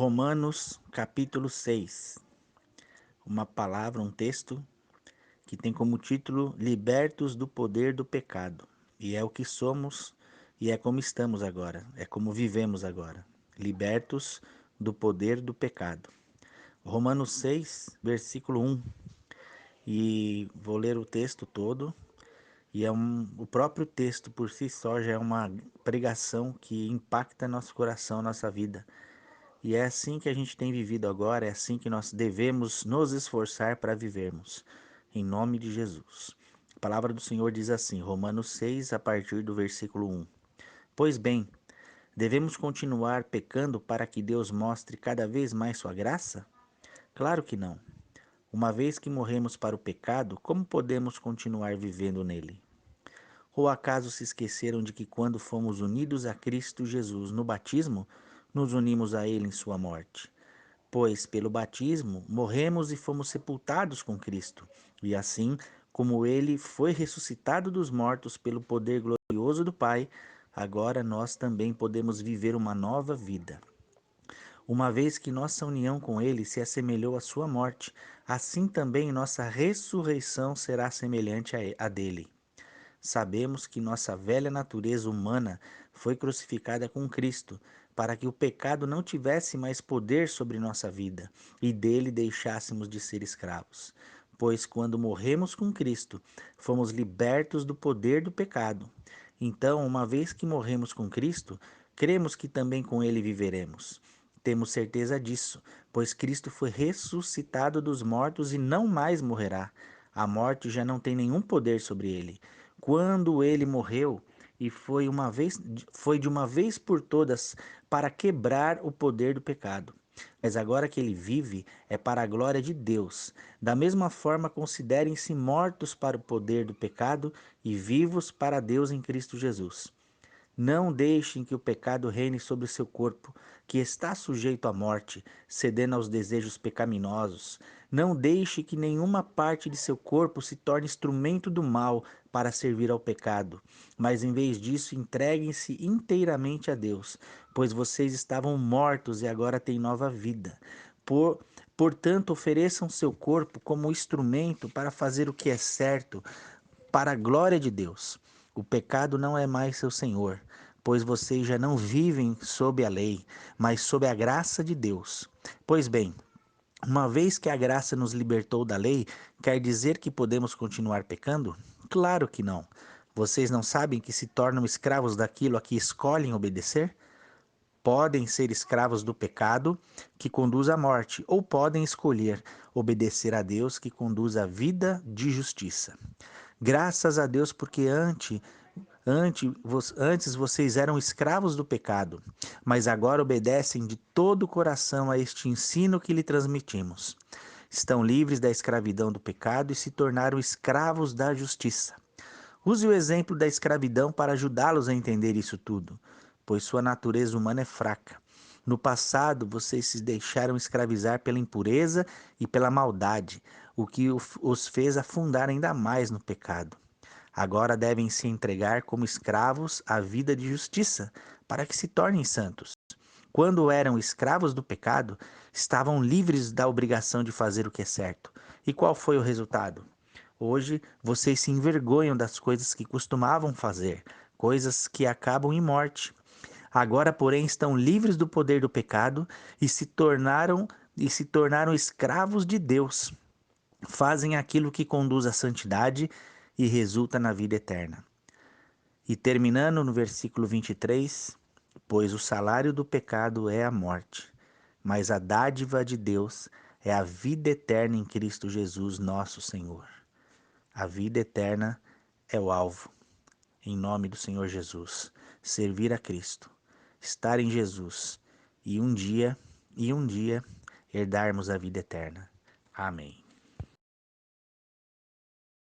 Romanos capítulo 6, uma palavra, um texto que tem como título Libertos do poder do pecado. E é o que somos e é como estamos agora, é como vivemos agora, libertos do poder do pecado. Romanos 6, versículo 1. E vou ler o texto todo. E o próprio texto por si só já é uma pregação que impacta nosso coração, nossa vida. E é assim que a gente tem vivido agora, é assim que nós devemos nos esforçar para vivermos, em nome de Jesus. A palavra do Senhor diz assim, Romanos 6, a partir do versículo 1. Pois bem, devemos continuar pecando para que Deus mostre cada vez mais sua graça? Claro que não. Uma vez que morremos para o pecado, como podemos continuar vivendo nele? Ou acaso se esqueceram de que quando fomos unidos a Cristo Jesus no batismo, nos unimos a Ele em sua morte? Pois pelo batismo morremos e fomos sepultados com Cristo, e assim como Ele foi ressuscitado dos mortos pelo poder glorioso do Pai, agora nós também podemos viver uma nova vida. Uma vez que nossa união com Ele se assemelhou à sua morte, assim também nossa ressurreição será semelhante à dele. Sabemos que nossa velha natureza humana foi crucificada com Cristo, para que o pecado não tivesse mais poder sobre nossa vida e dele deixássemos de ser escravos. Pois quando morremos com Cristo, fomos libertos do poder do pecado. Então, uma vez que morremos com Cristo, cremos que também com ele viveremos. Temos certeza disso, pois Cristo foi ressuscitado dos mortos e não mais morrerá. A morte já não tem nenhum poder sobre ele. Quando ele morreu, e foi de uma vez por todas para quebrar o poder do pecado. Mas agora que ele vive, é para a glória de Deus. Da mesma forma, considerem-se mortos para o poder do pecado e vivos para Deus em Cristo Jesus. Não deixem que o pecado reine sobre o seu corpo, que está sujeito à morte, cedendo aos desejos pecaminosos. Não deixe que nenhuma parte de seu corpo se torne instrumento do mal para servir ao pecado, mas em vez disso entreguem-se inteiramente a Deus, pois vocês estavam mortos e agora têm nova vida. Portanto, ofereçam seu corpo como instrumento para fazer o que é certo, para a glória de Deus. O pecado não é mais seu senhor, pois vocês já não vivem sob a lei, mas sob a graça de Deus. Pois bem, uma vez que a graça nos libertou da lei, quer dizer que podemos continuar pecando? Claro que não. Vocês não sabem que se tornam escravos daquilo a que escolhem obedecer? Podem ser escravos do pecado, que conduz à morte, ou podem escolher obedecer a Deus, que conduz à vida de justiça. Graças a Deus, porque antes vocês eram escravos do pecado, mas agora obedecem de todo o coração a este ensino que lhe transmitimos. Estão livres da escravidão do pecado e se tornaram escravos da justiça. Use o exemplo da escravidão para ajudá-los a entender isso tudo, pois sua natureza humana é fraca. No passado, vocês se deixaram escravizar pela impureza e pela maldade, o que os fez afundar ainda mais no pecado. Agora devem se entregar como escravos à vida de justiça, para que se tornem santos. Quando eram escravos do pecado, estavam livres da obrigação de fazer o que é certo. E qual foi o resultado? Hoje vocês se envergonham das coisas que costumavam fazer, coisas que acabam em morte. Agora, porém, estão livres do poder do pecado e se tornaram escravos de Deus. Fazem aquilo que conduz à santidade e resulta na vida eterna. E terminando no versículo 23, pois o salário do pecado é a morte, mas a dádiva de Deus é a vida eterna em Cristo Jesus, nosso Senhor. A vida eterna é o alvo, em nome do Senhor Jesus. Servir a Cristo, estar em Jesus e um dia herdarmos a vida eterna. Amém.